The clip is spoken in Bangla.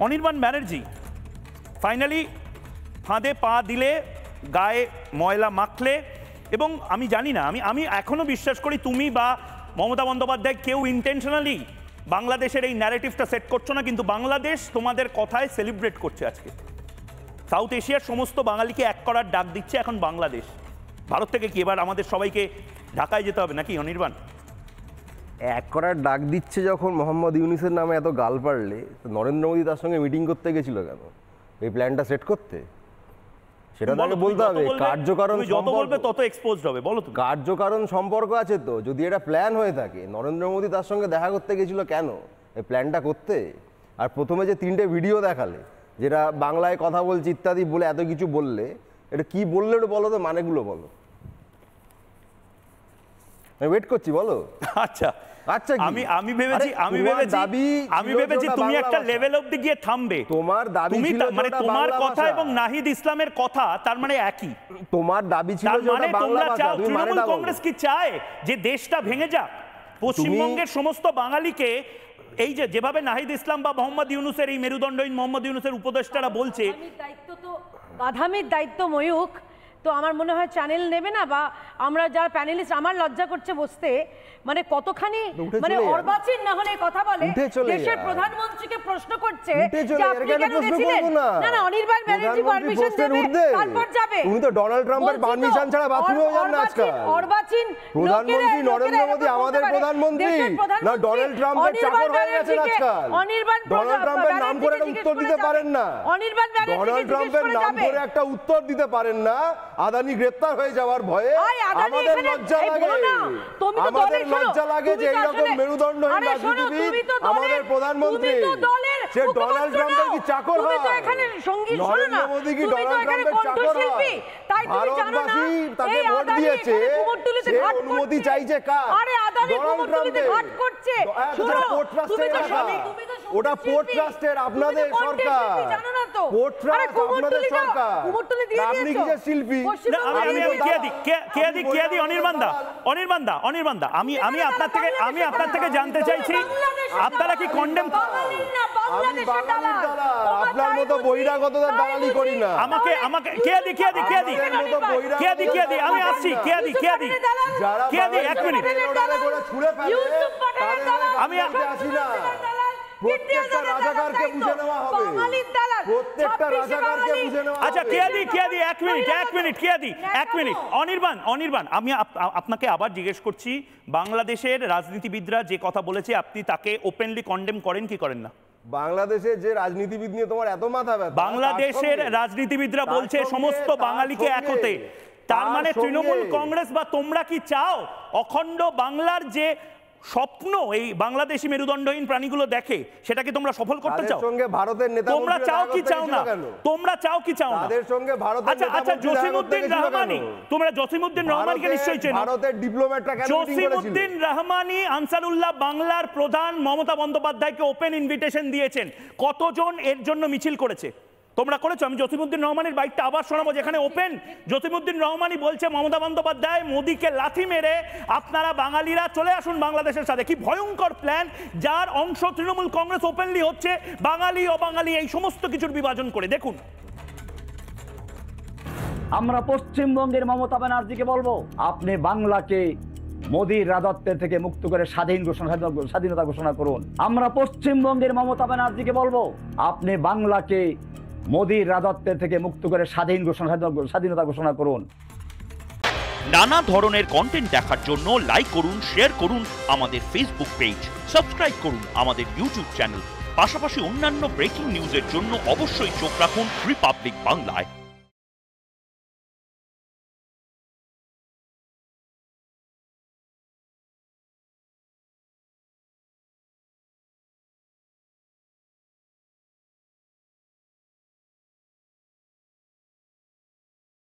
অনির্বাণ ব্যানার্জি ফাইনালি ফাঁদে পা দিলে, গায়ে ময়লা মাখলে, এবং আমি জানি না, আমি এখনো বিশ্বাস করি তুমি বা মমতা বন্দ্যোপাধ্যায় কেউ ইন্টেনশনালি বাংলাদেশের এই ন্যারেটিভটা সেট করছো না, কিন্তু বাংলাদেশ তোমাদের কথায় সেলিব্রেট করছে আজকে। সাউথ এশিয়ার সমস্ত বাঙালিকে এক করার ডাক দিচ্ছে এখন বাংলাদেশ। ভারত থেকে কি এবার আমাদের সবাইকে ঢাকায় যেতে হবে নাকি অনির্বাণ? এক করার ডাক দিচ্ছে যখন মোহাম্মদ ইউনূসের নামে এত গাল পারলে, নরেন্দ্র মোদী তার সঙ্গে মিটিং করতে গেছিল কেন? এই প্ল্যানটা সেট করতে? সেটা তাকে বলতে হবে। কার্যকারণ যত বলবে তত এক্সপোজড হবে। বলো, কার্যকারণ সম্পর্ক আছে তো। যদি এটা প্ল্যান হয়ে থাকে, নরেন্দ্র মোদী তার সঙ্গে দেখা করতে গেছিল কেন এই প্ল্যানটা করতে? আর প্রথমে যে 3টে ভিডিও দেখালে, যেটা বাংলায় কথা বলছি ইত্যাদি বলে এত কিছু বললে, এটা কি বললে একটু বলো তো, মানেগুলো বলো। আমি ওয়েট করছি, বলো। আচ্ছা আচ্ছা, আমি ভেবেছি তুমি একটা লেভেল অবধি গিয়ে থামবে। তোমার দাবি ছিল, মানে তোমার কথা এবং নাহিদ ইসলামের কথা তার মানে একই। তোমার দাবি ছিল যে মানে তোমরা চাও, তৃণমূল কংগ্রেস কি চায় যে দেশটা ভেঙে যাক? পশ্চিমবঙ্গের সমস্ত বাঙালিকে এই যেভাবে নাহিদ ইসলাম বা মোহাম্মদ ইউনূসের, এই মেরুদণ্ডহীন মোহাম্মদ ইউনূসের উপদেষ্টারা বলছে, দায়িত্ব তো বাধামির দায়িত্ব ময়ূক, তো আমার মনে হয় চ্যানেল নেবে না, বা আমরা যারা প্যানেলিস্ট, আমার লজ্জা করছে বসতে। মানে কতখানি মানে অর্বাচীন না হলে কথা বলে, দেশের প্রধানমন্ত্রীকে প্রশ্ন করছে যে আপনি কেন গেছিলেন? না না, অনির্বাণ ব্যানার্জি পারমিশন দেবে, তারপর যাবে। উনি তো ডোনাল্ড ট্রাম্পের পারমিশন ছাড়া বাথরুমেও যান না আজকাল। অর্বাচীন প্রধানমন্ত্রী নরেন্দ্র মোদী আমাদের প্রধানমন্ত্রী না, ডোনাল্ড ট্রাম্পের চাকর হয়ে গেছেন আজকাল। ডোনাল্ড ট্রাম্পের নাম করে একটা উত্তর দিতে পারেন না। ডোনাল্ড ট্রাম্পের নাম করে একটা উত্তর দিতে পারেন না। আদানি গ্রেফতার হয়ে যাওয়ার ভয়ে আমাদের লজ্জা লাগে। আমাদের লজ্জা লাগে যে এইরকম মেরুদণ্ডহীন রাজনীতিবিদ আমাদের প্রধানমন্ত্রী। সে ডোনাল্ড ট্রাম্পের কি চাকর হয়? নরেন্দ্র মোদী কি ডোনাল্ড ট্রাম্পের চাকর হয়? ভারতবাসী তাকে ভোট দিয়েছে, সে অনুমতি চাইছে কার? ডোনাল্ড ট্রাম্পের। পোর্ট ট্রাস্টের এলাকা, ওটা পোর্ট ট্রাস্টের, আপনাদের সরকার। পোর্ট ট্রাস্ট আপনাদের সরকার। আপনি কি যে শিল্পী? অনির্বাণ দা, আমি আপনার থেকে জানতে চাইছি, আপনারা কি কন্ডেম? আমি বাঙালির দালাল, আপনার মতো বহিরাগতদের দালালি করি না। আমাকে আমি আসছি। এক মিনিট, আমি আসি না। প্রত্যেকটা রাজাকারকে বুঝে নেওয়া হবে, প্রত্যেকটা রাজাকারকে বুঝে নেওয়া হবে। আচ্ছা এক মিনিট অনির্বাণ, আমি আপনাকে আবার জিজ্ঞেস করছি, বাংলাদেশের রাজনীতিবিদরা যে কথা বলেছে আপনি তাকে ওপেনলি কন্ডেম করেন কি করেন না? বাংলাদেশের যে রাজনীতিবিদ নিয়ে তোমার এত মাথা ব্যথা, বাংলাদেশের রাজনীতিবিদরা বলছে সমস্ত বাঙালিকে এক হতে, তার মানে তৃণমূল কংগ্রেস বা তোমরা কি চাও অখণ্ড বাংলার যে স্বপ্ন এই বাংলাদেশি মেরুদণ্ডহীন প্রাণীগুলো দেখে, সেটাকে তোমরা সফল করতে চাও? সঙ্গে ভারতের নেতা তোমরা চাও কি চাও না? তোমরা চাও কি চাও না? তাদের সঙ্গে ভারতের নেতা। আচ্ছা জসিমউদ্দিন রহমানি, তোমরা জসিমউদ্দিন রহমানকে নিশ্চয়ই চেনো। ভারতের ডিপ্লোম্যাটরা কেন মিটিং করেছিল? জসিমউদ্দিন রহমানি আনসারুল্লাহ বাংলার প্রধান মমতা বন্দ্যোপাধ্যায়কে ওপেন ইনভিটেশন দিয়েছেন। কতজন এর জন্য মিছিল করেছে? তোমরা করেছো? আমি জসিমউদ্দিন রহমানের বাইকটা আবার শোনাবো, যেখানে ওপেন জসিমউদ্দিন রহমানই বলছে মমতা বন্দ্যোপাধ্যায় মোদীকে লাথি মেরে আপনারা বাঙালিরা চলে আসুন বাংলাদেশের সাথে। কি ভয়ঙ্কর প্ল্যান, যার অংশ তৃণমূল কংগ্রেস ওপেনলি হচ্ছে বাঙালি অবাঙালি এই সমস্ত কিছুর বিভাজন করে। দেখুন, আমরা পশ্চিমবঙ্গের মমতা ব্যানার্জিকে বলবো, আপনি বাংলাকে মোদীর রাজত্বের থেকে মুক্ত করে স্বাধীনতা ঘোষণা করুন। আমরা পশ্চিমবঙ্গের মমতা ব্যানার্জিকে বলবো, আপনি বাংলাকে মোদীর রাজত্বের থেকে মুক্ত করে স্বাধীনতা ঘোষণা করুন। নানা ধরনের কন্টেন্ট দেখার জন্য লাইক করুন, শেয়ার করুন আমাদের ফেসবুক পেজ, সাবস্ক্রাইব করুন আমাদের ইউটিউব চ্যানেল। পাশাপাশি অন্যান্য ব্রেকিং নিউজের জন্য অবশ্যই চোখ রাখুন রিপাবলিক বাংলায়।